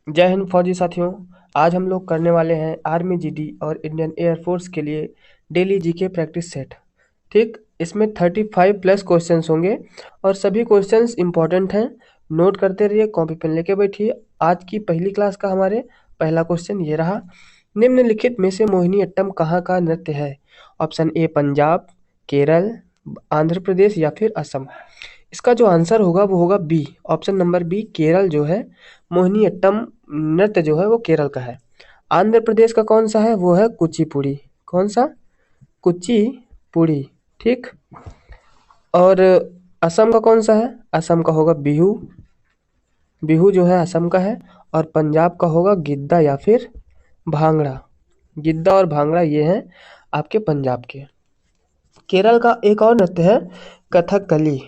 जय हिंद फौजी साथियों। आज हम लोग करने वाले हैं आर्मी जीडी और इंडियन एयरफोर्स के लिए डेली जीके प्रैक्टिस सेट। ठीक, इसमें 35 प्लस क्वेश्चंस होंगे और सभी क्वेश्चंस इंपॉर्टेंट हैं। नोट करते रहिए, कॉपी पेन लेके बैठिए। आज की पहली क्लास का हमारे पहला क्वेश्चन ये रहा। निम्नलिखित में से मोहिनीअट्टम कहाँ का नृत्य है? ऑप्शन ए पंजाब, केरल, आंध्र प्रदेश या फिर असम। इसका जो आंसर होगा वो होगा B, option number B, Kerala जो है मोहिनीअट्टम नृत्य जो है वो केरल का है। आंध्र प्रदेश का कौन सा है? वो है कुचिपुड़ी। कौन सा? कुचिपुड़ी। ठीक। और असम का कौन सा है? असम का होगा बिहू। बिहू जो है असम का है। और पंजाब का होगा गिद्दा या फिर भांगड़ा। गिद्दा और भांगड़ा ये हैं आपके पंजाब के। केरल का एक और नृत्य है कथकली।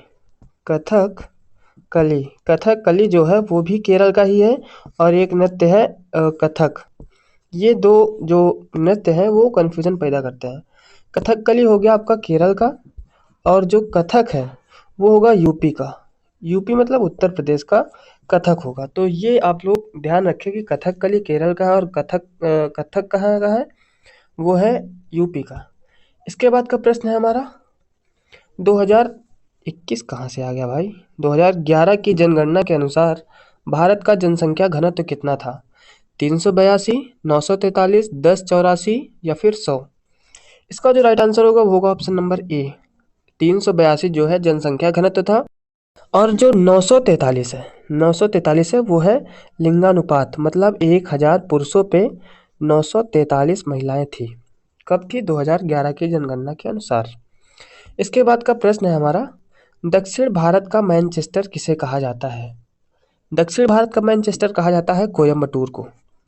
कथकली। कथकली जो है वो भी केरल का ही है और एक नृत्य है कथक। ये दो जो नृत्य हैं वो कन्फ्यूजन पैदा करते हैं। कथकली हो गया आपका केरल का और जो कथक है वो होगा यूपी का। यूपी मतलब उत्तर प्रदेश का कथक होगा। तो ये आप लोग ध्यान रखें कि कथकली केरल का है और कथक कहाँ का है? वो है यूपी का। इसके बाद का प्रश्न है हमारा 2021 कहाँ से आ गया भाई? 2011 की जनगणना के अनुसार भारत का जनसंख्या घनत्व कितना था? 382, 943, 1084 या फिर 100। इसका जो राइट आंसर होगा वो होगा ऑप्शन नंबर ए, 382 जो है जनसंख्या घनत्व था। और जो 943 है वो है लिंगानुपात, मतलब 1000 पुरुषों पे 943 महिलाएं थी। कब थी? 2011 की जनगणना के अनुसार। इसके बाद का प्रश्न है हमारा दक्षिण भारत का मैनचेस्टर किसे कहा जाता है? दक्षिण भारत का मैनचेस्टर कहा जाता है कोयम्बटूर को।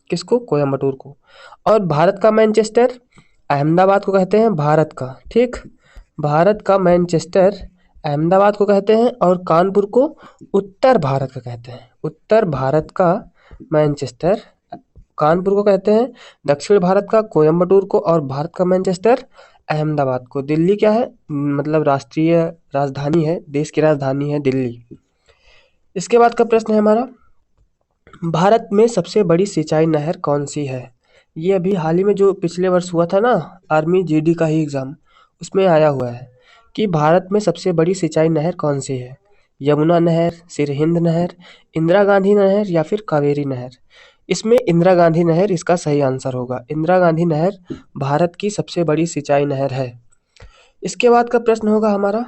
किसको? कोयम्बटूर को। और भारत का मैनचेस्टर अहमदाबाद को कहते हैं, भारत का। ठीक, भारत का मैनचेस्टर अहमदाबाद को कहते हैं और कानपुर को उत्तर भारत का कहते हैं। उत्तर भारत का मैनचेस्टर कानपुर को कहते हैं, दक्षिण भारत का कोयम्बटूर को और भारत का मैनचेस्टर अहमदाबाद को। दिल्ली क्या है? मतलब राष्ट्रीय राजधानी है, देश की राजधानी है दिल्ली। इसके बाद का प्रश्न है हमारा भारत में सबसे बड़ी सिंचाई नहर कौन सी है? ये अभी हाल ही में जो पिछले वर्ष हुआ था ना, आर्मी जीडी का ही एग्जाम, उसमें आया हुआ है कि भारत में सबसे बड़ी सिंचाई नहर कौन सी है? यमुना नहर, सिरहिंद नहर, इंदिरा गांधी नहर या फिर कावेरी नहर। इसमें इंदिरा गांधी नहर इसका सही आंसर होगा। इंदिरा गांधी नहर भारत की सबसे बड़ी सिंचाई नहर है। इसके बाद का प्रश्न होगा हमारा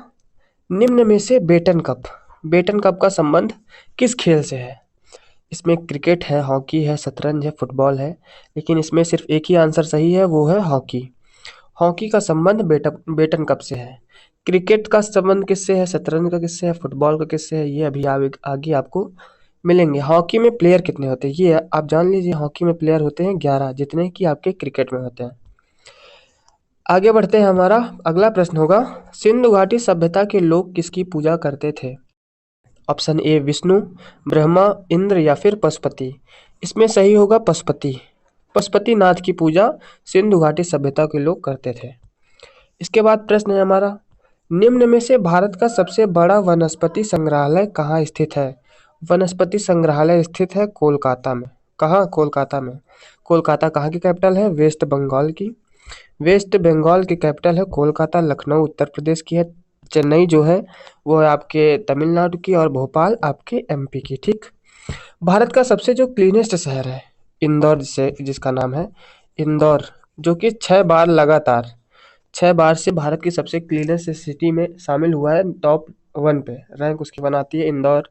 निम्न में से बेटन कप का संबंध किस खेल से है? इसमें क्रिकेट है, हॉकी है, शतरंज है, फुटबॉल है, लेकिन इसमें सिर्फ एक ही आंसर सही है, वो है हॉकी। हॉकी का संबंध बेटन कप से है। क्रिकेट का संबंध किससे है, शतरंज का किससे है, फुटबॉल का किससे है, ये अभी आगे आपको मिलेंगे। हॉकी में प्लेयर कितने होते हैं ये आप जान लीजिए। हॉकी में प्लेयर होते हैं 11, जितने कि आपके क्रिकेट में होते हैं। आगे बढ़ते हैं। हमारा अगला प्रश्न होगा सिंधु घाटी सभ्यता के लोग किसकी पूजा करते थे? ऑप्शन ए विष्णु, ब्रह्मा, इंद्र या फिर पशुपति। इसमें सही होगा पशुपति। पशुपतिनाथ की पूजा सिंधु घाटी सभ्यता के लोग करते थे। इसके बाद प्रश्न है हमारा निम्न में से भारत का सबसे बड़ा वनस्पति संग्रहालय कहाँ स्थित है? वनस्पति संग्रहालय स्थित है कोलकाता में। कहाँ? कोलकाता में। कोलकाता कहाँ की कैपिटल है? वेस्ट बंगाल की। वेस्ट बंगाल की कैपिटल है कोलकाता। लखनऊ उत्तर प्रदेश की है। चेन्नई जो है वो है आपके तमिलनाडु की और भोपाल आपके एमपी की। ठीक। भारत का सबसे जो क्लीनेस्ट शहर है इंदौर, जिसका नाम है इंदौर, जो कि 6 बार से भारत की सबसे क्लीनेस्ट सिटी में शामिल हुआ है। टॉप 1 पे रैंक उसकी बनाती है इंदौर।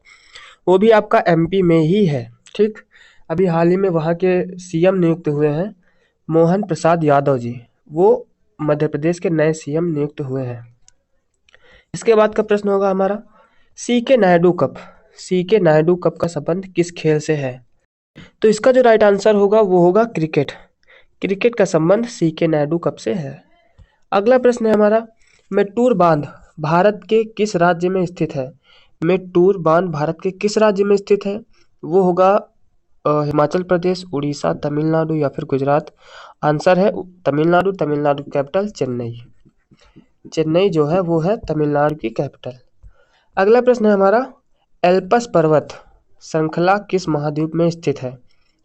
वो भी आपका एमपी में ही है। ठीक। अभी हाल ही में वहाँ के सीएम नियुक्त हुए हैं मोहन प्रसाद यादव जी। वो मध्य प्रदेश के नए सीएम नियुक्त हुए हैं। इसके बाद का प्रश्न होगा हमारा सी के नायडू कप का संबंध किस खेल से है? तो इसका जो राइट आंसर होगा वो होगा क्रिकेट। क्रिकेट का संबंध सी के नायडू कप से है। अगला प्रश्न है हमारा मेट्टूर बांध भारत के किस राज्य में स्थित है? मेट्टूर बांध भारत के किस राज्य में स्थित है? वो होगा हिमाचल प्रदेश, उड़ीसा, तमिलनाडु या फिर गुजरात। आंसर है तमिलनाडु। तमिलनाडु की कैपिटल चेन्नई। चेन्नई जो है वो है तमिलनाडु की कैपिटल। अगला प्रश्न है हमारा एल्पस पर्वत श्रृंखला किस महाद्वीप में स्थित है?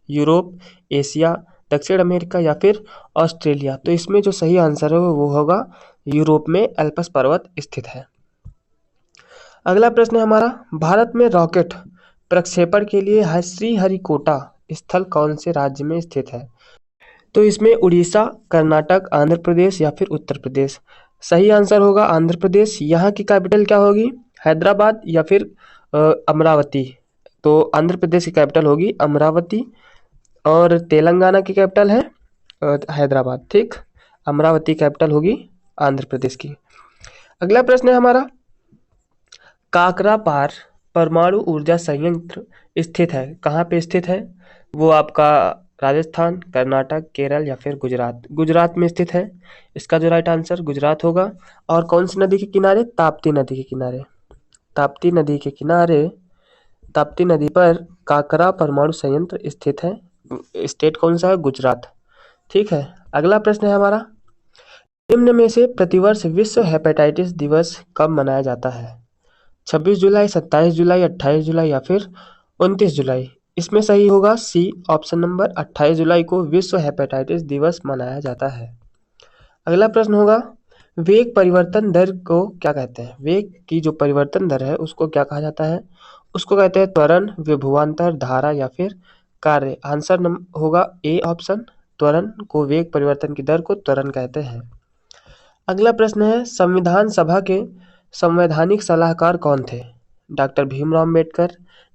यूरोप, एशिया, दक्षिण अमेरिका या फिर ऑस्ट्रेलिया। तो इसमें जो सही आंसर है वो होगा यूरोप में एल्पस पर्वत स्थित है। अगला प्रश्न है हमारा, भारत में रॉकेट प्रक्षेपण के लिए श्रीहरिकोटा स्थल कौन से राज्य में स्थित है? तो इसमें उड़ीसा, कर्नाटक, आंध्र प्रदेश या फिर उत्तर प्रदेश। सही आंसर होगा आंध्र प्रदेश। यहाँ की कैपिटल क्या होगी? हैदराबाद या फिर अमरावती। तो आंध्र प्रदेश की कैपिटल होगी अमरावती और तेलंगाना की कैपिटल है हैदराबाद। ठीक, अमरावती कैपिटल होगी आंध्र प्रदेश की। अगला प्रश्न है हमारा, काकरापार परमाणु ऊर्जा संयंत्र स्थित है, कहाँ पे स्थित है? वो आपका राजस्थान, कर्नाटक, केरल या फिर गुजरात। गुजरात में स्थित है। इसका जो राइट आंसर गुजरात होगा। और कौन सी नदी के किनारे? ताप्ती नदी के किनारे। ताप्ती नदी के किनारे, ताप्ती नदी पर काकरा परमाणु संयंत्र स्थित है। स्टेट कौन सा है? गुजरात। ठीक है। अगला प्रश्न है हमारा, निम्न में से प्रतिवर्ष विश्व हेपेटाइटिस दिवस कब मनाया जाता है? 26 जुलाई, 27 जुलाई, 28 जुलाई या फिर 29 जुलाई। इसमें सही होगा सी ऑप्शन नंबर 28 जुलाई को विश्व हेपेटाइटिस दिवस मनाया जाता है। अगला प्रश्न होगा, वेग परिवर्तन दर को क्या कहते हैं? वेग की जो परिवर्तन दर है उसको क्या कहा जाता है? उसको कहते हैं त्वरण, विभवांतर, धारा या फिर कार्य। आंसर होगा ए ऑप्शन, त्वरण को, वेग परिवर्तन की दर को त्वरण कहते हैं। अगला प्रश्न है, संविधान सभा के संवैधानिक सलाहकार कौन थे? Doctor Bhimrao Ambedkar,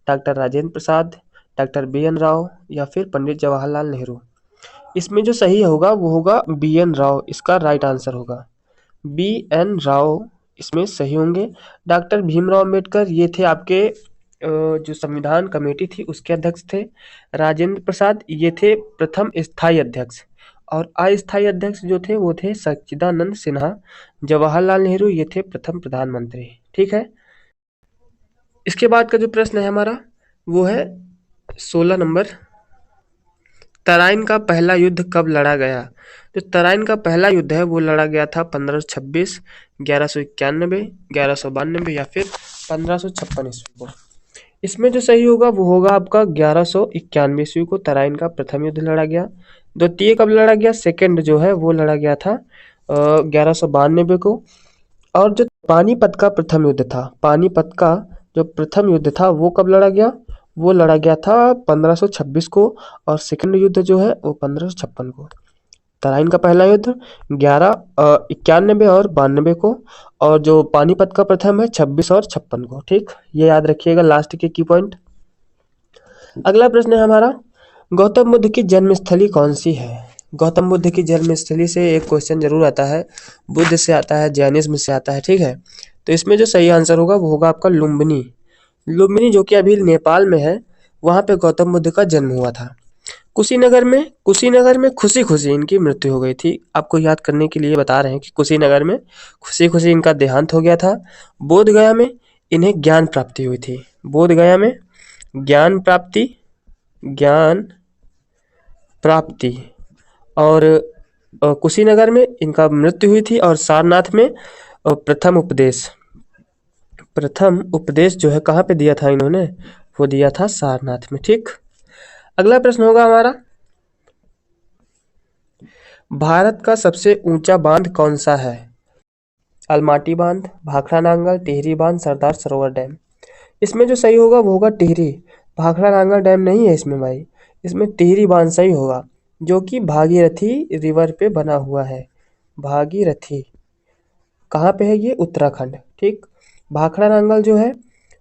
doctor Rajendra Prasad, doctor BN. Rao या फिर पंडित जवाहरलाल नेहरू। इसमें जो सही होगा वो होगा बी.एन. राव। इसका राइट आंसर होगा बी.एन. राव, इसमें सही होंगे। डॉक्टर भीमराव अम्बेडकर ये थे आपके जो संविधान कमेटी थी उसके अध्यक्ष थे। राजेंद्र प्रसाद ये थे प्रथम स्थायी अध्यक्ष और अस्थायी अध्यक्ष जो थे वो थे सच्चिदानंद सिन्हा। जवाहरलाल नेहरू ये थे प्रथम प्रधानमंत्री। ठीक है। इसके बाद का जो प्रश्न है हमारा वो है 16 नंबर, तराइन का पहला युद्ध कब लड़ा गया? जो तराइन का पहला युद्ध है वो लड़ा गया था 1526, 1191, 1192 या फिर 1556 ईस्वी को। इसमें जो सही होगा वो होगा आपका 1191 ईस्वी को तराइन का प्रथम युद्ध लड़ा गया। द्वितीय कब लड़ा गया? सेकंड जो है वो लड़ा गया था 1192 को। और जो पानीपत का प्रथम युद्ध था, पानीपत का जो प्रथम युद्ध था वो कब लड़ा गया? वो लड़ा गया था 1526 को और सेकंड युद्ध जो है वो 1556 को। तराइन का पहला युद्ध 91 और 92 को और जो पानीपत का प्रथम है 26 और 56 को। ठीक, ये याद रखिएगा लास्ट के की पॉइंट। अगला प्रश्न है हमारा, गौतम बुद्ध की जन्मस्थली कौन सी है? गौतम बुद्ध की जन्मस्थली से एक क्वेश्चन जरूर आता है, बुद्ध से आता है, जैनिज्म से आता है। ठीक है, तो इसमें जो सही आंसर होगा वो होगा आपका लुम्बिनी। लुम्बिनी जो कि अभी नेपाल में है, वहाँ पे गौतम बुद्ध का जन्म हुआ था। कुशीनगर में खुशी खुशी इनकी मृत्यु हो गई थी। आपको याद करने के लिए बता रहे हैं कि कुशीनगर में खुशी खुशी इनका देहांत हो गया था। बोधगया में इन्हें ज्ञान प्राप्ति हुई थी। बोधगया में ज्ञान प्राप्ति और कुशीनगर में इनका मृत्यु हुई थी। और सारनाथ में प्रथम उपदेश जो है कहाँ पे दिया था इन्होंने? वो दिया था सारनाथ में। ठीक, अगला प्रश्न होगा हमारा, भारत का सबसे ऊंचा बांध कौन सा है? अलमाटी बांध, भाखड़ा नांगल, टिहरी बांध, सरदार सरोवर डैम। इसमें जो सही होगा वो होगा टिहरी। भाखड़ा नांगल डैम नहीं है इसमें भाई, इसमें टिहरी बांध सही होगा जो कि भागीरथी रिवर पे बना हुआ है। भागीरथी कहाँ पे है? ये उत्तराखंड। ठीक, भाखड़ा नांगल जो है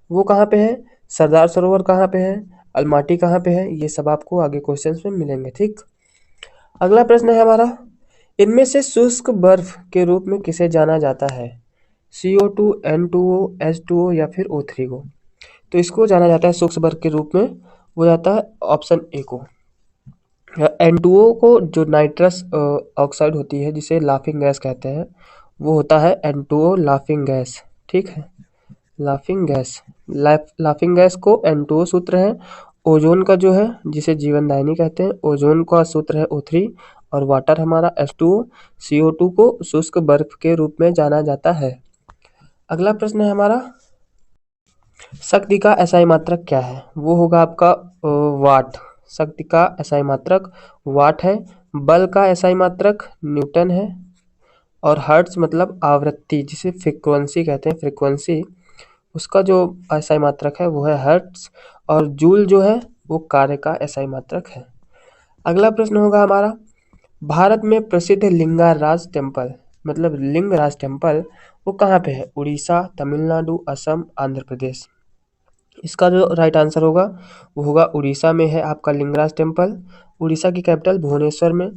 वो कहाँ पे है? सरदार सरोवर कहाँ पे है? अलमाटी कहाँ पे है? ये सब आपको आगे क्वेश्चंस में मिलेंगे। ठीक, अगला प्रश्न है हमारा, इनमें से शुष्क बर्फ के रूप में किसे जाना जाता है? CO2, N2O, H2O या फिर O3 को। तो इसको जाना जाता है शुष्क बर्फ के रूप में, वो जाता है ऑप्शन ए को। N2O को जो नाइट्रस ऑक्साइड होती है जिसे लाफिंग गैस कहते हैं, वो होता है N2O लाफिंग गैस। ठीक है, लाफिंग गैस को N2O सूत्र है। ओजोन का जो है जिसे जीवनदायिनी कहते हैं, ओजोन का सूत्र है O3 और वाटर हमारा H2O। CO2 को शुष्क बर्फ के रूप में जाना जाता है। अगला प्रश्न है हमारा, शक्ति का SI मात्रक क्या है? वो होगा आपका वाट। शक्ति का एसआई मात्रक वाट है, बल का एसआई मात्रक न्यूटन है, और हर्ट्ज मतलब आवृत्ति जिसे फ्रीक्वेंसी कहते हैं, फ्रीक्वेंसी उसका जो एसआई मात्रक है वो है हर्ट्ज, और जूल जो है वो कार्य का एसआई मात्रक है। अगला प्रश्न होगा हमारा, भारत में प्रसिद्ध लिंगराज टेम्पल मतलब लिंगराज टेम्पल वो कहाँ पे है? उड़ीसा, तमिलनाडु, असम, आंध्र प्रदेश। इसका जो राइट आंसर होगा वो होगा उड़ीसा में है आपका लिंगराज टेम्पल, उड़ीसा की कैपिटल भुवनेश्वर में।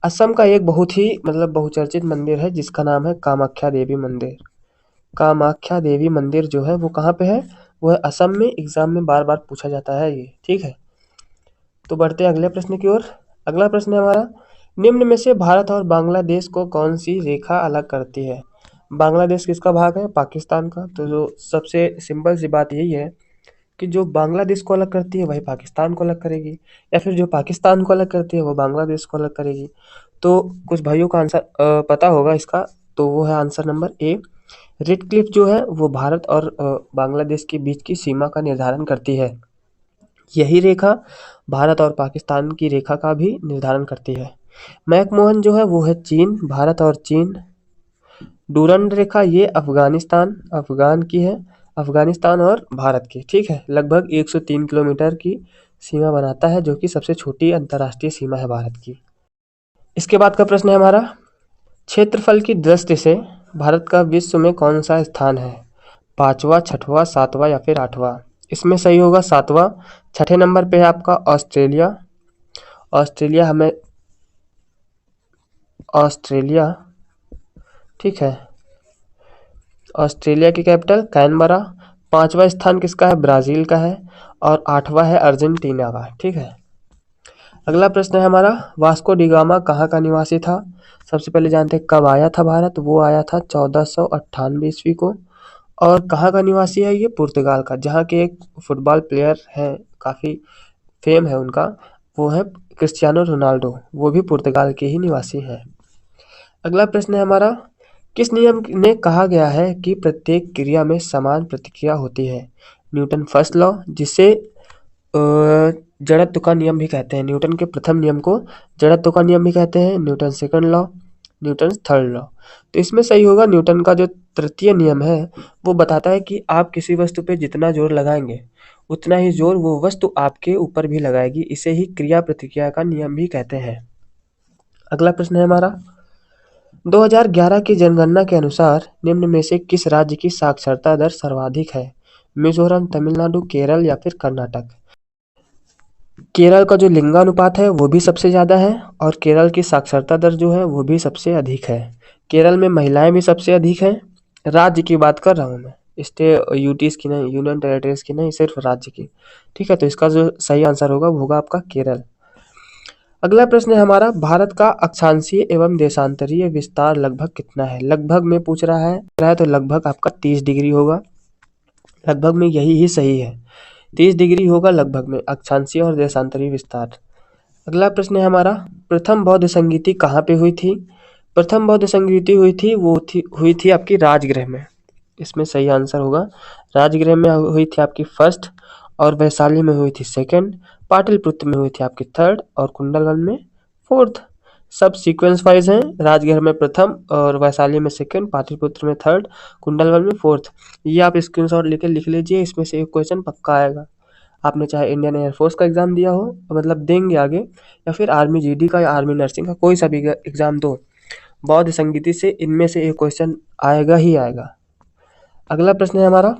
असम का एक बहुत ही मतलब बहुचर्चित मंदिर है जिसका नाम है कामाख्या देवी मंदिर। कामाख्या देवी मंदिर जो है वो कहाँ पे है? वो है असम में। एग्जाम में बार बार पूछा जाता है ये, ठीक है। तो बढ़ते हैं अगले प्रश्न की ओर। अगला प्रश्न है हमारा, निम्न में से भारत और बांग्लादेश को कौन सी रेखा अलग करती है? बांग्लादेश किसका भाग है? पाकिस्तान का। तो जो सबसे सिंपल सी बात यही है कि जो बांग्लादेश को अलग करती है वही पाकिस्तान को अलग करेगी, या फिर जो पाकिस्तान को अलग करती है वो बांग्लादेश को अलग करेगी। तो कुछ भाइयों का आंसर पता होगा इसका, तो वो है answer number A. Red Cliff जो है वो भारत और बांग्लादेश के बीच की सीमा का निर्धारण करती है। यही रेखा भारत और पाकिस्तान की रेखा का भी निर्धारण करती है। मैकमोहन जो है वो है चीन, भारत और चीन। डूरंड रेखा ये अफगानिस्तान, अफगान की है, अफगानिस्तान और भारत की, ठीक है। लगभग 103 किलोमीटर की सीमा बनाता है जो कि सबसे छोटी अंतर्राष्ट्रीय सीमा है भारत की। इसके बाद का प्रश्न है हमारा, क्षेत्रफल की दृष्टि से भारत का विश्व में कौन सा स्थान है? पाँचवा, छठवां, सातवां या फिर आठवां? इसमें सही होगा सातवां। छठे नंबर पे है आपका ऑस्ट्रेलिया। ऑस्ट्रेलिया हमें ऑस्ट्रेलिया, ठीक है, ऑस्ट्रेलिया की कैपिटल कैनबरा। पांचवा स्थान किसका है? ब्राज़ील का है। और आठवां है अर्जेंटीना का, ठीक है। अगला प्रश्न है हमारा, वास्को डी गामा कहाँ का निवासी था? सबसे पहले जानते हैं कब आया था भारत। वो आया था 1498 ईस्वी को। और कहाँ का निवासी है ये? पुर्तगाल का, जहाँ के एक फुटबॉल प्लेयर हैं, काफ़ी फेम है उनका, वो है क्रिस्टियानो रोनाल्डो, वो भी पुर्तगाल के ही निवासी हैं। अगला प्रश्न है हमारा, किस नियम ने कहा गया है कि प्रत्येक क्रिया में समान प्रतिक्रिया होती है? न्यूटन फर्स्ट लॉ, जिसे जड़त्व का नियम भी कहते हैं। न्यूटन के प्रथम नियम को जड़त्व का नियम भी कहते हैं। Newton second law, Newton third law. तो इसमें सही होगा न्यूटन का जो तृतीय नियम है वो बताता है कि आप किसी वस्तु पे जितना जोर लगाएंगे उतना ही जोर वो वस्तु आपके ऊपर भी लगाएगी। इसे ही क्रिया प्रतिक्रिया का नियम भी कहते हैं। अगला प्रश्न है हमारा, 2011 की जनगणना के अनुसार निम्न में से किस राज्य की साक्षरता दर सर्वाधिक है? मिजोरम, तमिलनाडु, केरल या फिर कर्नाटक? केरल का जो लिंगानुपात है वो भी सबसे ज़्यादा है, और केरल की साक्षरता दर जो है वो भी सबसे अधिक है। केरल में महिलाएं भी सबसे अधिक हैं। राज्य की बात कर रहा हूँ मैं, यूटीज की नहीं, यूनियन टेरिटरीज की नहीं, सिर्फ राज्य की, ठीक है। तो इसका जो सही आंसर होगा वो होगा आपका केरल। अगला प्रश्न है हमारा, भारत का अक्षांशीय एवं देशांतरीय विस्तार लगभग कितना है? लगभग में पूछ रहा है तो लगभग आपका 30 डिग्री होगा। लगभग में यही ही सही है, 30 डिग्री होगा लगभग में अक्षांशीय और देशांतरीय विस्तार। अगला प्रश्न है हमारा, प्रथम बौद्ध संगीति कहाँ पे हुई थी? प्रथम बौद्ध संगीति हुई थी आपकी राजगृह में। इसमें सही आंसर होगा राजगृह में हुई थी आपकी फर्स्ट, और वैशाली में हुई थी सेकंड, पाटलिपुत्र में हुई थी आपकी थर्ड, और कुंडलवन में फोर्थ। सब सीक्वेंस वाइज हैं, राजगृह में प्रथम और वैशाली में सेकंड, पाटलिपुत्र में थर्ड, कुंडलवन में फोर्थ। ये आप स्क्रीनशॉट लेके लिख लीजिए, इसमें से एक क्वेश्चन पक्का आएगा। आपने चाहे इंडियन एयरफोर्स का एग्ज़ाम दिया हो, मतलब देंगे आगे, या फिर आर्मी जीडी का या आर्मी नर्सिंग का, कोई सा भी एग्ज़ाम दो, बौद्ध संगीति से इनमें से एक क्वेश्चन आएगा ही आएगा। अगला प्रश्न है हमारा,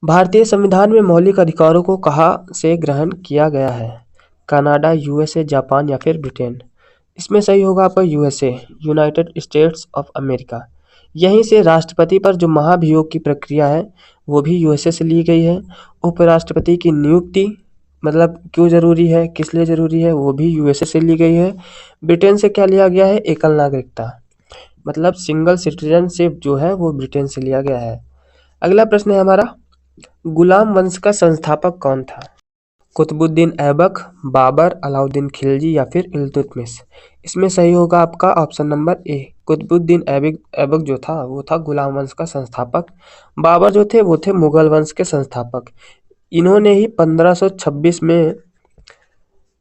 भारतीय संविधान में मौलिक अधिकारों को कहाँ से ग्रहण किया गया है? कनाडा, यूएसए, जापान या फिर ब्रिटेन? इसमें सही होगा आपका USA, United states of America. यहीं से राष्ट्रपति पर जो महाभियोग की प्रक्रिया है वो भी यूएसए से ली गई है। उपराष्ट्रपति की नियुक्ति मतलब क्यों ज़रूरी है, किस लिए ज़रूरी है, वो भी यूएसए से ली गई है। ब्रिटेन से क्या लिया गया है? एकल नागरिकता, मतलब सिंगल सिटीजनशिप जो है वो ब्रिटेन से लिया गया है। अगला प्रश्न है हमारा, गुलाम वंश का संस्थापक कौन था? कुतुबुद्दीन ऐबक, बाबर, अलाउद्दीन खिलजी या फिर इल्तुतमिश? इसमें सही होगा आपका option number A, Qutbuddin Aibak जो था वो था गुलाम वंश का संस्थापक। बाबर जो थे वो थे मुगल वंश के संस्थापक। इन्होंने ही 1526 में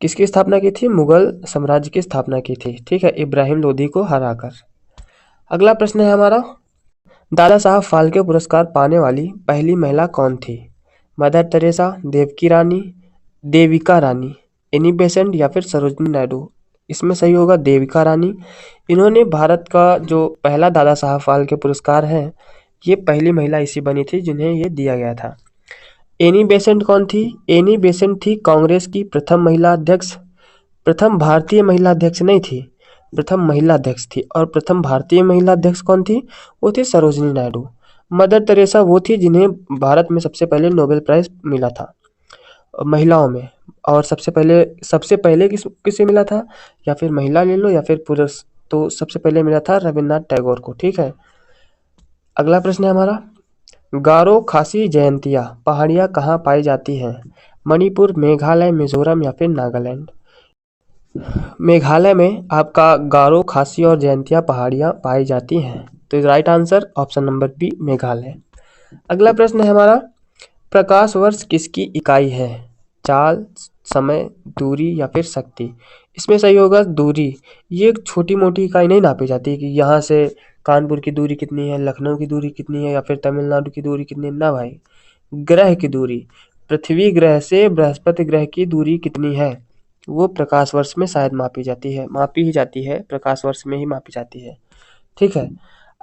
किसकी स्थापना की थी? मुगल साम्राज्य की स्थापना की थी। ठीक है, इब्राहिम लोदी को हराकर। अगला प्रश्न है हमारा, दादा साहब फाल्के पुरस्कार पाने वाली पहली महिला कौन थी? Mother Teresa, Devika Rani, Annie Besant या फिर सरोजनी नायडू। इसमें सही होगा देविका रानी। इन्होंने भारत का जो पहला दादा साहब फाल्के पुरस्कार है, ये पहली महिला ऐसी बनी थी जिन्हें ये दिया गया था। एनी बेसेंट कौन थी? एनी बेसेंट थी कांग्रेस की प्रथम महिला अध्यक्ष, प्रथम भारतीय महिला अध्यक्ष नहीं थी, प्रथम महिला अध्यक्ष थी। और प्रथम भारतीय महिला अध्यक्ष कौन थी? वो थी सरोजनी नायडू। मदर टेरेसा वो थी जिन्हें भारत में सबसे पहले नोबेल प्राइज मिला था महिलाओं में। और सबसे पहले किसे मिला था? या फिर महिला ले लो या फिर पुरुष, तो सबसे पहले मिला था रविन्द्रनाथ टैगोर को। ठीक है, अगला प्रश्न है हमारा, गारो खासी जयंतिया पहाड़ियाँ कहाँ पाई जाती हैं? मणिपुर, मेघालय, मिजोरम या फिर नागालैंड। मेघालय में आपका गारो खासी और जयंतिया पहाड़ियाँ पाई जाती हैं। तो right answer option number B Meghalaya. अगला प्रश्न है हमारा, प्रकाश वर्ष किसकी इकाई है? चाल, समय, दूरी या फिर शक्ति। इसमें सही होगा दूरी। ये एक छोटी मोटी इकाई नहीं नापी जाती कि यहाँ से कानपुर की दूरी कितनी है, लखनऊ की दूरी कितनी है या फिर तमिलनाडु की दूरी कितनी है, ना भाई। ग्रह की दूरी, पृथ्वी ग्रह से बृहस्पति ग्रह की दूरी कितनी है, वो प्रकाश वर्ष में शायद मापी ही जाती है, प्रकाश वर्ष में ही मापी जाती है। ठीक है,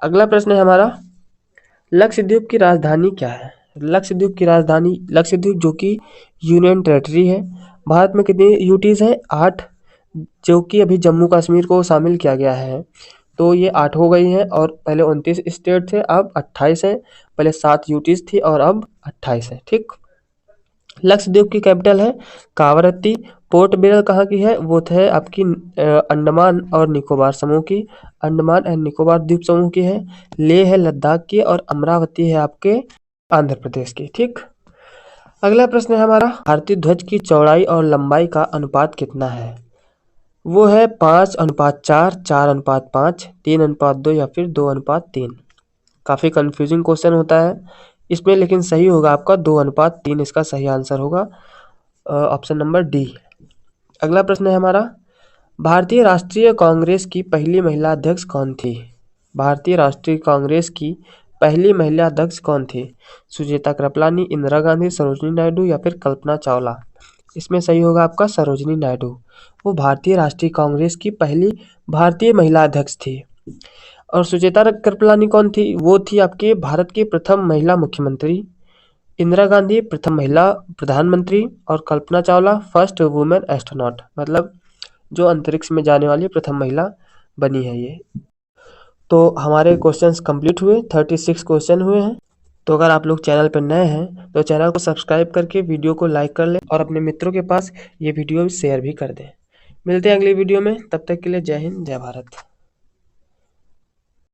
अगला प्रश्न है हमारा, लक्षद्वीप की राजधानी क्या है? लक्षद्वीप जो कि यूनियन टेरेटरी है। भारत में कितनी यूटीज हैं? 8, जो कि अभी जम्मू कश्मीर को शामिल किया गया है, तो ये 8 हो गई हैं। और पहले 29 स्टेट थे, अब 28 हैं। पहले 7 यूटीज थी और अब 28 है। ठीक, लक्षद्वीप की कैपिटल है कावरत्ती। पोर्ट ब्लेयर कहाँ की है? वो है आपकी अंडमान और निकोबार समूह की, अंडमान एंड निकोबार द्वीप समूह की है। लेह है लद्दाख की और अमरावती है आपके आंध्र प्रदेश की। ठीक, अगला प्रश्न है हमारा, भारतीय ध्वज की चौड़ाई और लंबाई का अनुपात कितना है? वो है 5:4, 4:5, 3:2 या फिर 2:3। काफ़ी कंफ्यूजिंग क्वेश्चन होता है इसमें, लेकिन सही होगा आपका 2:3 इसका सही आंसर होगा, ऑप्शन नंबर डी। अगला प्रश्न है हमारा, भारतीय राष्ट्रीय कांग्रेस की पहली महिला अध्यक्ष कौन थी? भारतीय राष्ट्रीय कांग्रेस की पहली महिला अध्यक्ष कौन थी? सुचेता कृपलानी, इंदिरा गांधी, सरोजनी नायडू या फिर कल्पना चावला। इसमें सही होगा आपका सरोजनी नायडू। वो भारतीय राष्ट्रीय कांग्रेस की पहली भारतीय महिला अध्यक्ष थी। और सुचेता कृपलानी कौन थी? वो थी आपके भारत की प्रथम महिला मुख्यमंत्री। इंदिरा गांधी प्रथम महिला प्रधानमंत्री और Kalpana Chawla first women astronaut, मतलब जो अंतरिक्ष में जाने वाली प्रथम महिला बनी है ये। तो हमारे क्वेश्चंस कंप्लीट हुए, 36 क्वेश्चन हुए हैं। तो अगर आप लोग चैनल पर नए हैं तो चैनल को सब्सक्राइब करके वीडियो को लाइक कर लें और अपने मित्रों के पास ये वीडियो शेयर भी कर दें। मिलते हैं अगली वीडियो में, तब तक के लिए जय हिंद, जय भारत।